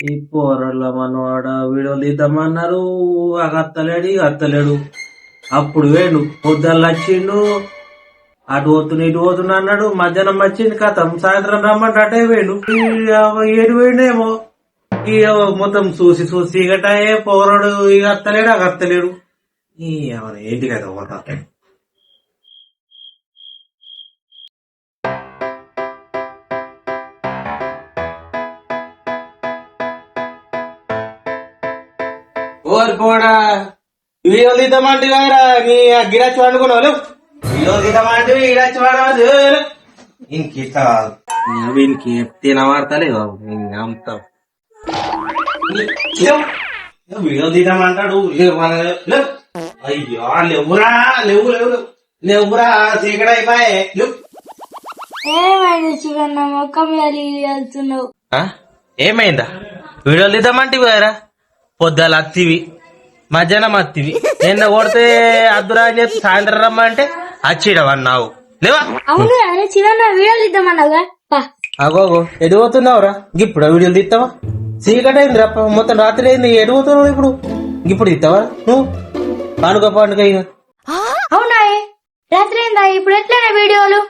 ఈ పోరల్ల మనవాడ వీడియోలు ఇద్దామన్నారు అత్తలేడు అప్పుడు వేణు పొద్దున్న వచ్చిండు అటు పోతున్నా ఇటు పోతున్నా అన్నాడు మధ్యాహ్నం వచ్చింది కథం సాయంత్రం రమ్మంటే అటే వేణు ఏడు వేణేమో ఇక మొత్తం చూసి ఇగటాయే పోరాడు ఇక అత్తలేడు ఏంటి కదా పోతా ఓరి పోడా వీడియోలు తీద్దామంటే కదా నీ గిరాచి వండుకున్నావు వీడియోలు తీద్దామంటే గిరాచి వాడదు ఇంకిత వీనికి తినవాడతలే అమ్ముతావు వీడియోలు తీద్దామంటాడు అయ్యో లేవురా చీకటి అయిపోయే ఏమైంది చిన్న మొక్క వెళ్తున్నావు ఏమైందా వీడియోలు తీద్దామంటే కదా పొద్దుల అత్తివి మధ్యాహ్నం అత్తివి నిన్న కొడితే అద్దురా అని చెప్పి సాయంత్రం రమ్మంటే అచ్చిడవన్నావు లేవా అవును చిన్న వీడియోలు ఇద్దామన్నావుగా అగోగో ఎటు పోతున్నావురా ఇప్పుడు వీడియోలు తీస్తావా చీకటి అయింది రప్ప మొత్తం రాత్రి అయింది ఎటు పోతున్నావు ఇప్పుడు తీస్తావా నువ్వు పండుగ ఇక అవునా రాత్రి అయిందా ఇప్పుడు ఎట్లనే వీడియోలు